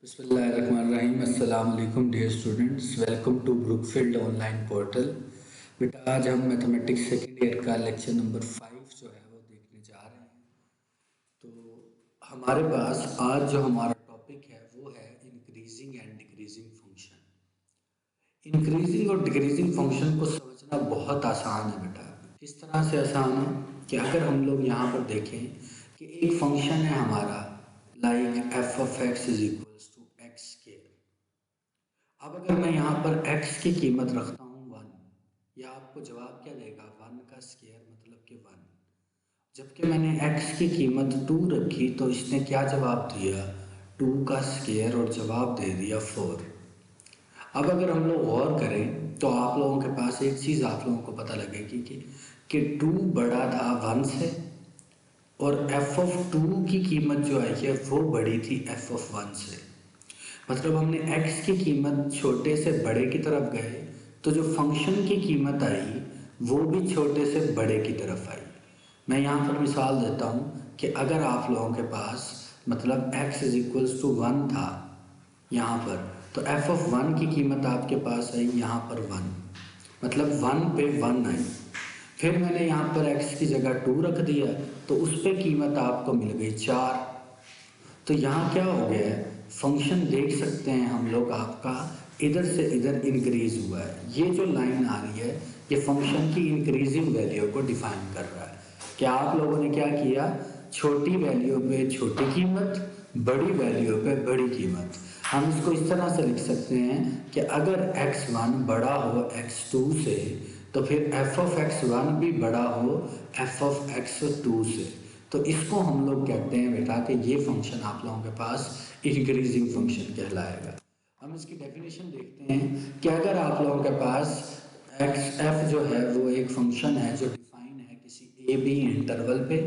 बिस्मिल्लाहिर्रहमानिर्रहीम। अस्सलाम वालेकुम dear students, welcome to Brookfield online portal. बेटा आज हम मैथमेटिक्स सेकेंड ईयर का लेक्चर नंबर 5 जो है वो देखने जा रहे हैं। तो हमारे पास आज जो हमारा टॉपिक है वो है increasing and decreasing function. Increasing और डिक्रीजिंग फंक्शन को समझना बहुत आसान है बेटा। किस तरह से आसान है कि अगर हम लोग यहाँ पर देखें कि एक फंक्शन है हमारा like f of x is equals to x square. अब अगर मैं यहाँ पर x की कीमत रखता हूँ 1, या आपको जवाब क्या देगा 1 का स्क्वायर मतलब कि 1। जबकि मैंने x की कीमत 2 रखी तो इसने क्या जवाब दिया 2 का स्क्वायर और जवाब दे दिया 4। अब अगर हम लोग गौर करें तो आप लोगों के पास एक चीज़ आप लोगों को पता लगेगी कि 2 बड़ा था 1 से और f ऑफ 2 की कीमत जो आई है वो बड़ी थी f ऑफ 1 से। मतलब हमने x की कीमत छोटे से बड़े की तरफ गए तो जो फंक्शन की कीमत आई वो भी छोटे से बड़े की तरफ आई। मैं यहाँ पर मिसाल देता हूँ कि अगर आप लोगों के पास मतलब x इज इक्वल्स टू 1 था यहाँ पर, तो f ऑफ 1 की कीमत आपके पास आई यहाँ पर 1, मतलब 1 पे 1 आई। फिर मैंने यहाँ पर x की जगह 2 रख दिया तो उस पे कीमत आपको मिल गई 4। तो यहाँ क्या हो गया है, फंक्शन देख सकते हैं हम लोग आपका इधर से इधर इंक्रीज हुआ है। ये जो लाइन आ रही है ये फंक्शन की इंक्रीजिंग वैल्यू को डिफाइन कर रहा है कि आप लोगों ने क्या किया, छोटी वैल्यू पे छोटी कीमत, बड़ी वैल्यू पे बड़ी कीमत। हम इसको इस तरह से लिख सकते हैं कि अगर x1 बड़ा हो x2 से तो फिर f ऑफ x1 भी बड़ा हो f ऑफ x2 से। तो इसको हम लोग कहते हैं बेटा कि ये फंक्शन आप लोगों के पास इंक्रीजिंग फंक्शन कहलाएगा। हम इसकी डेफिनेशन देखते हैं कि अगर आप लोगों के पास एक्स एफ जो है वो एक फंक्शन है जो डिफाइन है किसी ए बी इंटरवल पे,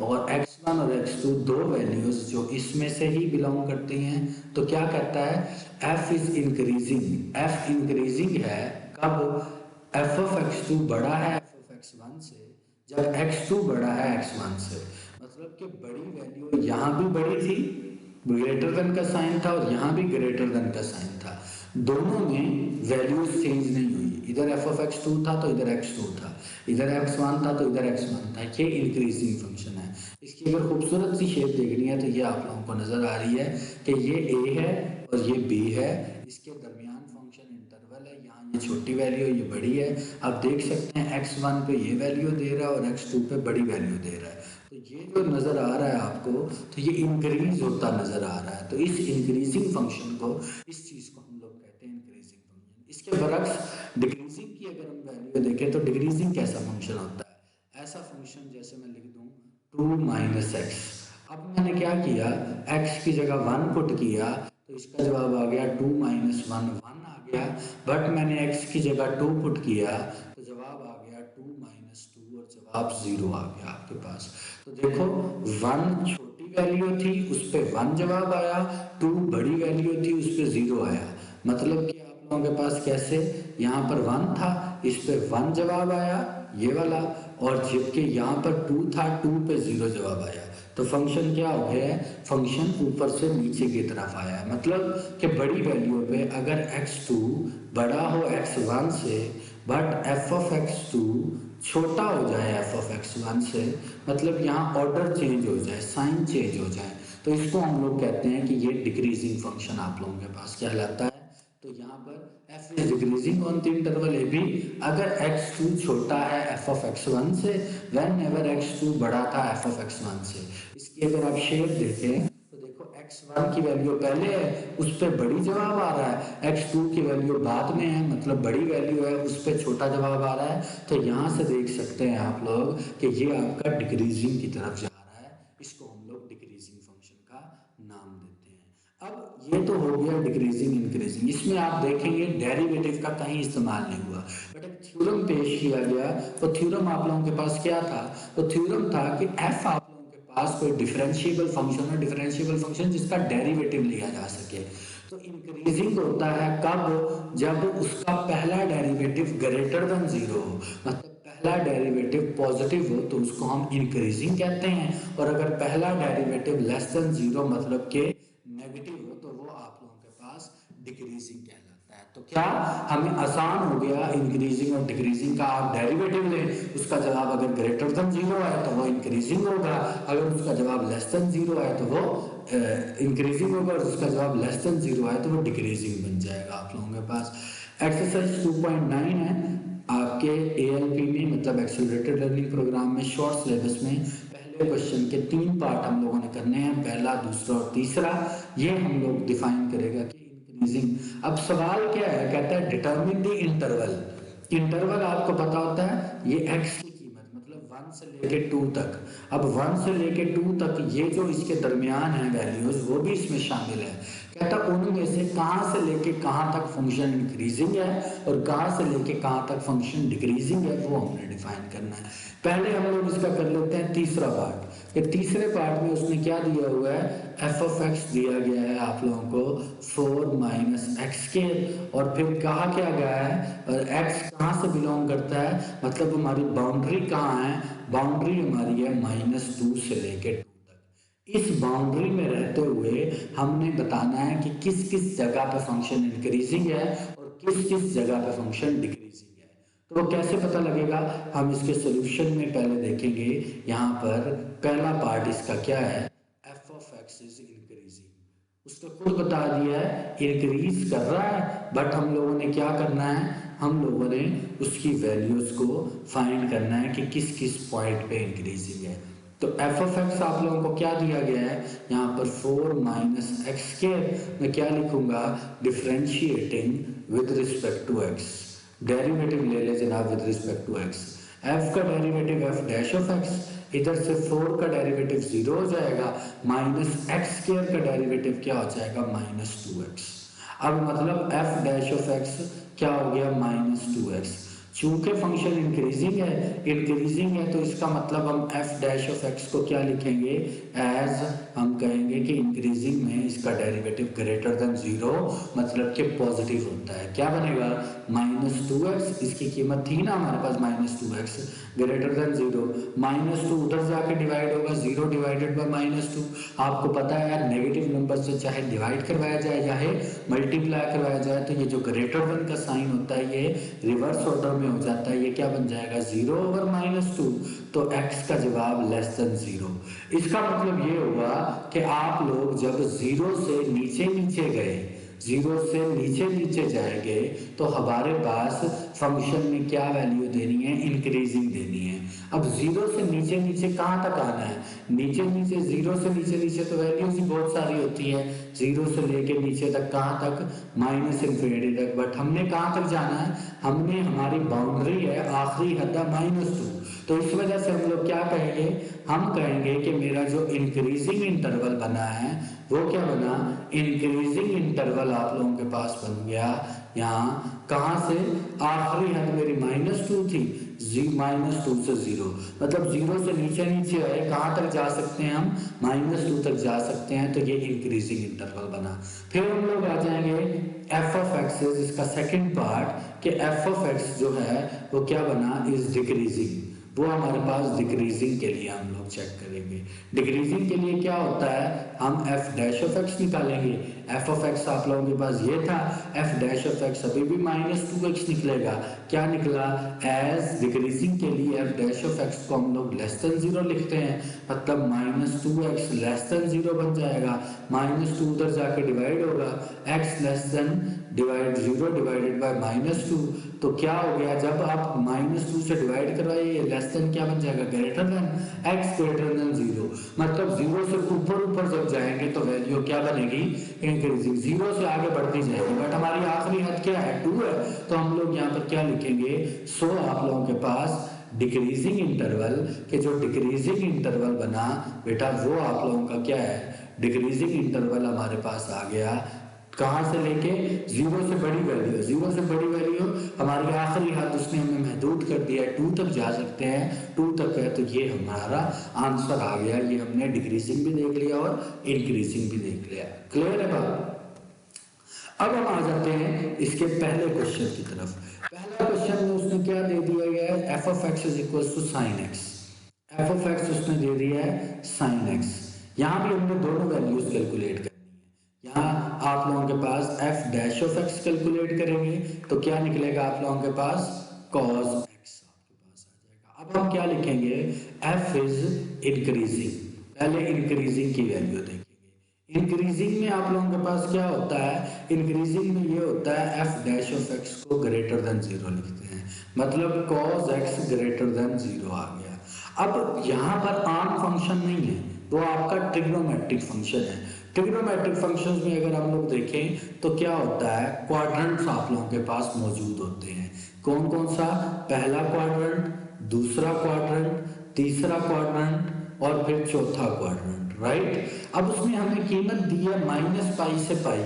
और x1 और x2 दो वैल्यूज जो इसमें से ही बिलोंग करती हैं, तो क्या कहता है f is increasing. f increasing है कब, f ऑफ x2 बड़ा है f ऑफ x1 से, जब x2 बड़ा है x1 से। मतलब कि बड़ी वैल्यू यहाँ भी बड़ी थी, ग्रेटर देन का साइन था, और यहाँ भी ग्रेटर देन का साइन था। दोनों में वैल्यूज चेंज नहीं हुई, इधर f ऑफ x2 था तो इधर x2 था, इधर x1 था तो इधर x1 था। ये इंक्रीजिंग फंक्शन है। इसकी अगर खूबसूरत सी शेप देखनी है तो ये आप लोगों को नजर आ रही है कि ये a है और ये b है, इसके दरमियान फंक्शन इंटरवल है। यहाँ ये छोटी वैल्यू है, ये बड़ी है। आप देख सकते हैं x1 पे ये वैल्यू दे रहा है और x2 पे बड़ी वैल्यू दे रहा है। तो ये जो नज़र आ रहा है आपको, तो ये इंक्रीज होता नज़र आ रहा है। तो इस इंक्रीजिंग फंक्शन को, इस चीज़ को हम लोग कहते हैं इंक्रीजिंग फंक्शन। इसके बरक्स डिक्रीजिंग की अगर हम वैल्यू देखें तो डिक्रीजिंग कैसा फंक्शन होता है, ऐसा फंक्शन जैसे मैं लिख दूँ 2 माइनस एक्स। अब मैंने क्या किया, x की जगह 1 पुट किया तो इसका जवाब आ गया 2 माइनस 1 1 आ गया। बट मैंने x की जगह 2 पुट किया तो जवाब आ गया 2 माइनस 2 और जवाब 0 आ गया आपके पास। तो देखो 1 छोटी वैल्यू थी उस पे 1 जवाब आया, 2 बड़ी वैल्यू थी उस पे 0 आया। मतलब कि आप लोगों के पास कैसे, यहाँ पर 1 था इस पे 1 जवाब आया ये वाला, और जबकि यहाँ पर 2 था 2 पे 0 जवाब आया। तो फंक्शन क्या हो गया है, फंक्शन ऊपर से नीचे की तरफ आया है। मतलब कि बड़ी वैल्यू पे अगर x2 बड़ा हो x1 से बट f ऑफ x2 छोटा हो जाए f ऑफ x1 से, मतलब यहाँ ऑर्डर चेंज हो जाए, साइन चेंज हो जाए, तो इसको हम लोग कहते हैं कि ये डिक्रीजिंग फंक्शन आप लोगों के पास कहलाता है। तो यहाँ पर f is decreasing on the interval a b अगर x2 छोटा है f ऑफ x1 से, व्हेन एवर x2 बड़ा था f ऑफ x1 से। इसकी अगर आप शेप देखें तो देखो x1 की वैल्यू पहले है उस पर बड़ी जवाब आ रहा है, x2 की वैल्यू बाद में है मतलब बड़ी वैल्यू है उस पर छोटा जवाब आ रहा है। तो यहाँ से देख सकते हैं आप लोग कि ये आपका डिक्रीजिंग की तरफ जा रहा है। इसको हम लोग डिक्रीजिंग फंक्शन का नाम देते हैं। अब ये तो हो गया डिक्रीजिंग इंक्रीजिंग, इसमें आप देखेंगे डेरिवेटिव का कहीं इस्तेमाल नहीं हुआ, बट एक थ्योरम पेश किया गया। तो थ्योरम आप लोगों के पास क्या था, तो थ्योरम था कि f आप लोगों के पास कोई डिफरेंशिएबल फंक्शन है, डिफरेंशिएबल फंक्शन जिसका डेरिवेटिव लिया जा सके। तो इंक्रीजिंग होता है कब, जब उसका पहला डेरिवेटिव ग्रेटर देन 0 हो, मतलब पहला डेरिवेटिव पॉजिटिव हो तो उसको हम इंक्रीजिंग कहते हैं, और अगर पहला डेरिवेटिव लेस देन 0 मतलब के नेगेटिव हो तो वो आप लोगों के पास डिक्रीजिंग कहलाता है। तो क्या हमें आसान हो गया इंक्रीजिंग और डिक्रीजिंग का। आप डेरिवेटिव लें, उसका जवाब अगर ग्रेटर देन जीरो है तो वो इंक्रीजिंग होगा, अगर उसका जवाब लेस देन जीरो है तो वो इंक्रीजिंग होगा, और उसका जवाब लेस देन जीरो है तो वो डिक्रीजिंग बन जाएगा आप लोगों के पास। एक्सरसाइज 2.9 है आपके ALP में, मतलब एक्सेलरेटेड लर्निंग प्रोग्राम में, शॉर्ट सिलेबस में। पहले क्वेश्चन के 3 पार्ट हम लोगों ने करने हैं, पहला, दूसरा और तीसरा। ये हम लोग डिफाइन करेगा कि इंक्रीजिंग। अब सवाल क्या है, कहता है डिटरमिन द इंटरवल। इंटरवल आपको पता होता है ये x की कीमत, मतलब 1 से लेके 2 तक। अब 1 से लेके 2 तक ये जो इसके दरमियान है वैल्यूज, वो भी इसमें शामिल है। कहता उनमें से कहाँ से लेके कहाँ तक फंक्शन इंक्रीजिंग है और कहाँ से लेके कहाँ तक फंक्शन डिक्रीजिंग है, वो हमने डिफाइन करना है। पहले हम लोग इसका कर लेते हैं तीसरा पार्ट। कि तीसरे पार्ट में उसने क्या दिया हुआ है, एफ ऑफ एक्स दिया गया है आप लोगों को 4 माइनस एक्स के, और फिर कहा क्या गया है, और एक्स कहाँ से बिलोंग करता है, मतलब हमारी बाउंड्री कहाँ है, बाउंड्री हमारी है -2 से लेके 2 तक। इस बाउंड्री में रहते हुए हमने बताना है कि किस किस जगह पे फंक्शन इंक्रीजिंग है और किस किस जगह पे फंक्शन डिक्रीजिंग है। तो वो कैसे पता लगेगा, हम इसके सोल्यूशन में पहले देखेंगे। यहाँ पर पहला पार्ट इसका क्या है, f of x is increasing. उसने खुद बता दिया है इंक्रीज कर रहा है, बट हम लोगों ने क्या करना है, हम लोगों ने उसकी वैल्यूज को फाइंड करना है कि किस किस पॉइंट पे इंक्रीजिंग है। तो एफ ऑफ एक्स आप लोगों को क्या दिया गया है, यहाँ पर 4 माइनस एक्स के, मैं क्या लिखूंगा, differentiating with respect to x. Derivative ले ले जनाब with respect to x. F का derivative f dash of x, इधर से 4 का डेरिवेटिव 0 हो जाएगा, माइनस एक्स स्क्वायर का डेरिवेटिव क्या हो जाएगा, -2x। अब मतलब एफ डैश ऑफ एक्स क्या हो गया, -2x। चूंकि फंक्शन इंक्रीजिंग है तो इसका मतलब हम एफ डैश ऑफ एक्स को क्या लिखेंगे, एज हम कहेंगे कि इंक्रीजिंग में इसका डेरिवेटिव ग्रेटर देन 0, मतलब कि पॉजिटिव होता है। क्या बनेगा, -2x, इसकी कीमत थी ना हमारे पास -2x, ग्रेटर देन 0, -2 उधर जाके डिवाइड होगा, 0 डिवाइडेड बाय -2। आपको पता है यार, नेगेटिव नंबर से चाहे डिवाइड करवाया जाए चाहे मल्टीप्लाई करवाया जाए, तो ये जो ग्रेटर देन का साइन होता है ये रिवर्स ऑर्डर में हो जाता है। ये क्या बन जाएगा, 0 ओवर -2, तो x का जवाब लेस देन 0। इसका मतलब ये हुआ कि आप लोग जब 0 से नीचे नीचे गए, 0 से नीचे नीचे जाएंगे, तो हमारे पास फंक्शन में क्या वैल्यू देनी है, इंक्रीजिंग देनी है। अब 0 से नीचे नीचे कहाँ तक आना है, नीचे नीचे 0 से नीचे नीचे तो वैल्यूज ही बहुत सारी होती है, 0 से लेके नीचे तक कहाँ तक, -∞ तक। बट हमने कहाँ तक जाना है, हमने, हमारी बाउंड्री है आखिरी हद -2। तो इस वजह से हम लोग क्या कहेंगे, हम कहेंगे कि मेरा जो इंक्रीजिंग इंटरवल बना है वो क्या बना, इंक्रीजिंग इंटरवल आप लोगों के पास बन गया। यहाँ कहाँ से, आखिरी हद मेरी -2 थी, -2 से 0, मतलब 0 से नीचे नीचे आए, कहाँ तक जा सकते हैं हम, -2 तक जा सकते हैं, तो ये इंक्रीजिंग इंटरवल बना। फिर हम लोग आ जाएंगे एफ ऑफ एक्स, इसका सेकंड पार्ट, कि एफ ऑफ एक्स जो है वो क्या बना, इज डिक्रीजिंग। वो हमारे पास डिक्रीजिंग के लिए हम लोग चेक करेंगे। डिक्रीजिंग के लिए क्या होता है, हम एफ डैश ऑफ एक्स निकालेंगे। एफ ऑफ एक्स आप लोगों के पास ये था, एफ डैश ऑफ एक्स अभी भी -2x निकलेगा। क्या निकला, एज डिक्रीजिंग के लिए एफ डैश ऑफ एक्स को हम लोग लेस देन 0 लिखते हैं, मतलब -2x लेस देन 0 बन जाएगा, -2 उधर जाके डिवाइड होगा, x less than 0 divided by -2। तो क्या हो गया, जब आप -2 से डिवाइड करवाइए, लेस देन क्या बन जाएगा, greater than, x greater than 0, मतलब 0 से ऊपर ऊपर जब जाएंगे तो वैल्यू क्या बनेगी, इंक्रीजिंग। 0 से आगे बढ़ती जाएगी, बट हमारी आखिरी हद क्या है, 2 है, तो हम लोग यहाँ पर क्या लिखेंगे, सो आप लोगों के पास डिक्रीजिंग इंटरवल, के जो डिक्रीजिंग इंटरवल बना बेटा, वो आप लोगों का क्या है, डिक्रीजिंग इंटरवल हमारे पास आ गया। कहाँ से लेके, 0 से बड़ी वैल्यू, 0 से बड़ी वैल्यू हमारी आखिरी हद उसने हमें महदूद कर दिया है, 2 तक जा सकते हैं, 2 तक है, तो ये हमारा आंसर आ गया। ये हमने डिक्रीजिंग भी देख लिया और इंक्रीजिंग भी देख लिया। क्लियर है बात। अब हम आ जाते हैं इसके पहले क्वेश्चन की तरफ। पहला क्वेश्चन में उसने क्या दे दिया गया है, f of x is equal to sine x. F of x उसने दे दिया है साइन एक्स। यहाँ भी हमने दोनों वैल्यूज कैलकुलेट करनी है। आप लोगों के पास f dash of x calculate करेंगे तो क्या निकलेगा आप लोगों के पास कॉस एक्स आपके पास आ जाएगा। अब हम क्या लिखेंगे, एफ इज इंक्रीजिंग, पहले इंक्रीजिंग की वैल्यू देखेंगे। इंक्रीजिंग में आप लोगों के पास क्या होता है, इंक्रीजिंग में ये होता है एफ डैश ऑफ एक्स को ग्रेटर देन जीरो लिखते हैं, मतलब cos x greater than zero आ गया। अब यहाँ पर आर्म फंक्शन नहीं है, वो आपका ट्रिग्नोमेट्रिक फंक्शन है। ट्रिग्नोमेट्रिक फंक्शंस में अगर हम लोग देखें तो क्या होता है, क्वाड्रेंट्स आप लोगों के पास मौजूद होते हैं। कौन कौन सा, पहला क्वाड्रेंट, दूसरा क्वाड्रेंट, तीसरा क्वाड्रेंट और फिर चौथा क्वाड्रेंट, राइट। अब उसमें हमें कीमत दी है माइनस पाई से पाई,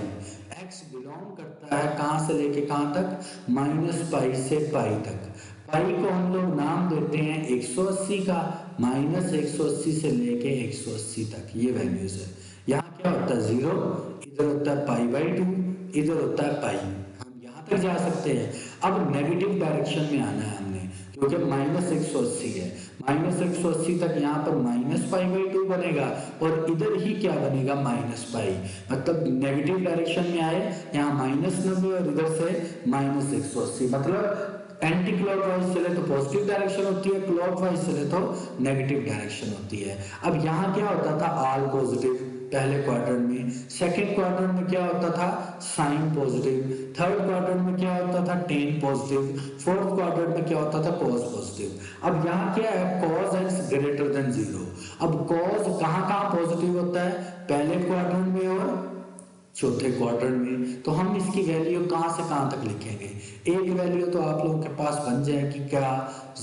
एक्स बिलोंग करता है कहाँ से लेके कहाँ तक, माइनस पाई से पाई तक। पाई को हम लोग नाम देते हैं 180 का, माइनस 180 से लेके 180 तक ये वैल्यूज है। यहाँ क्या होता है जीरो, इधर होता है पाई बाई टू, इधर होता है पाई, हम यहाँ तक जा सकते हैं। अब नेगेटिव डायरेक्शन में आना है हमने, क्योंकि माइनस 180 है, माइनस 180 तक यहाँ पर माइनस पाई बाई टू बनेगा और इधर ही क्या बनेगा माइनस पाई, मतलब नेगेटिव डायरेक्शन में आए, यहाँ माइनस 90 और इधर से माइनस 180, मतलब एंटी क्लॉकवाइज चले तो पॉजिटिव डायरेक्शन होती है, क्लॉकवाइज चले तो नेगेटिव डायरेक्शन होती है। अब यहाँ क्या होता था, ऑल पॉजिटिव पहले क्वाड्रेंट में, सेकंड क्वाड्रेंट में क्या होता था, साइन पॉजिटिव, थर्ड क्वाड्रेंट में क्या होता था, टेन पॉजिटिव, फोर्थ क्वाड्रेंट में क्या होता था, कॉस पॉजिटिव। अब यहाँ क्या है, cos x greater than zero. अब कॉस कहाँ कहाँ पॉजिटिव होता है, पहले क्वाड्रेंट में और चौथे क्वार्टर में। तो हम इसकी वैल्यू कहाँ से कहाँ तक लिखेंगे, एक वैल्यू तो आप लोगों के पास बन जाएगी क्या,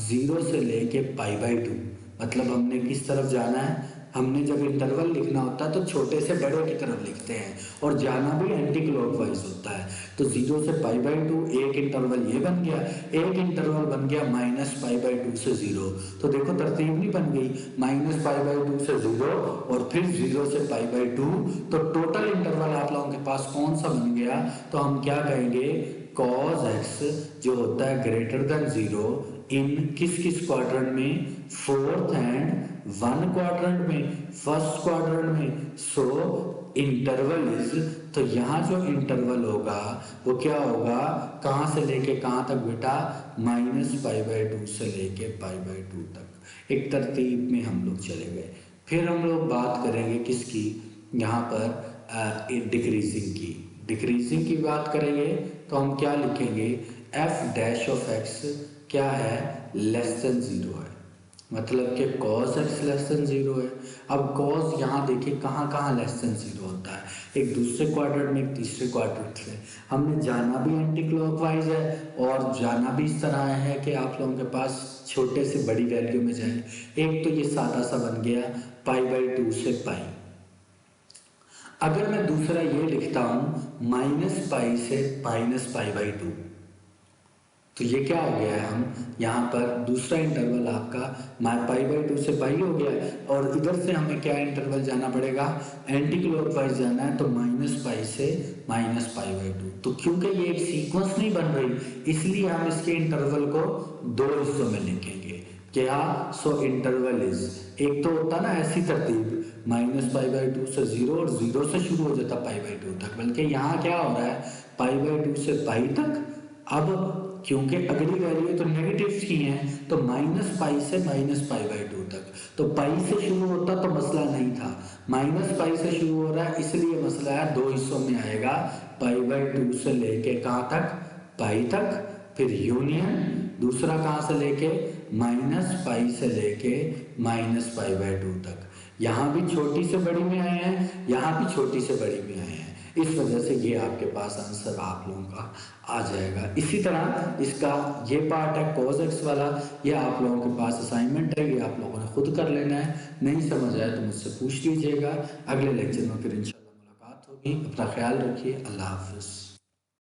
जीरो से लेके पाई बाई टू, मतलब हमने किस तरफ जाना है, हमने जब इंटरवल लिखना होता है तो छोटे से बड़े की तरफ लिखते हैं और जाना भी एंटी क्लॉकवाइज होता है। तो जीरो से पाई बाई टू, एक इंटरवल ये बन गया, एक इंटरवल बन गया माइनस पाई बाई टू से जीरो। तो देखो तरतीब नहीं बन गई, माइनस पाई बाई टू से जीरो और फिर जीरो से पाई बाई टू, तो टोटल इंटरवल आप लोगों के पास कौन सा बन गया, तो हम क्या कहेंगे, कॉस एक्स जो होता है ग्रेटर देन जीरो इन किस किस क्वाड्रेंट में, फोर्थ एंड वन क्वाड्रेंट में, फर्स्ट क्वाड्रेंट में, सो इंटरवल इज, तो यहाँ जो इंटरवल होगा वो क्या होगा, कहाँ से लेके कहाँ तक बेटा, माइनस पाई बाई टू से लेके पाई बाई टू तक। एक तरतीब में हम लोग चले गए। फिर हम लोग बात करेंगे किसकी, यहाँ पर डिक्रीजिंग की, डिक्रीजिंग की बात करेंगे तो हम क्या लिखेंगे, एफ डैश ऑफ एक्स क्या है, लेस देन जीरो है, मतलब कि cos x less than zero है। अब cos यहाँ देखिए कहाँ कहाँ लेस देन जीरो होता है, एक दूसरे क्वाड्रेंट में, एक तीसरे क्वाड्रेंट में। हमने जाना भी एंटी क्लॉकवाइज है और जाना भी इस तरह है कि आप लोगों के पास छोटे से बड़ी वैल्यू में जाए। एक तो ये सादा सा बन गया पाई बाई टू से पाई। अगर मैं दूसरा ये लिखता हूं माइनस पाई से माइनस पाई बाई टू, तो ये क्या हो गया है, हम यहाँ पर दूसरा इंटरवल आपका पाई बाई टू से पाई हो गया और इधर से हमें क्या इंटरवल जाना पड़ेगा, एंटी क्लॉकवाइज जाना है, तो माइनस पाई से माइनस पाई बाई टू। तो क्योंकि ये एक सीक्वेंस नहीं बन रही इसलिए हम इसके इंटरवल को दो हिस्सों में लिखेंगे। क्या, सो इंटरवल इज, एक तो होता ना ऐसी तरतीब माइनस पाई बाई टू से जीरो और जीरो से शुरू हो जाता पाई बाई टू तक, बल्कि यहाँ क्या हो रहा है, पाई बाई टू से पाई तक। अब क्योंकि अगली वैल्यू तो नेगेटिव की है तो माइनस पाई से माइनस पाई बाई टू तक, तो पाई से शुरू होता तो मसला नहीं था, माइनस पाई से शुरू हो रहा है इसलिए मसला है, दो हिस्सों में आएगा, पाई बाई टू से लेके कहाँ तक, पाई तक, फिर यूनियन दूसरा कहाँ से लेके, माइनस पाई से लेके माइनस पाई बाई टू तक। यहाँ भी छोटी से बड़ी में आए हैं, यहाँ भी छोटी से बड़ी में आए हैं, इस वजह से ये आपके पास आंसर आप लोगों का आ जाएगा। इसी तरह इसका ये पार्ट है cos x वाला, ये आप लोगों के पास असाइनमेंट है, ये आप लोगों ने खुद कर लेना है, नहीं समझ आया तो मुझसे पूछ लीजिएगा। अगले लेक्चर में फिर इंशाल्लाह मुलाकात होगी। अपना ख्याल रखिए, अल्लाह हाफिज़।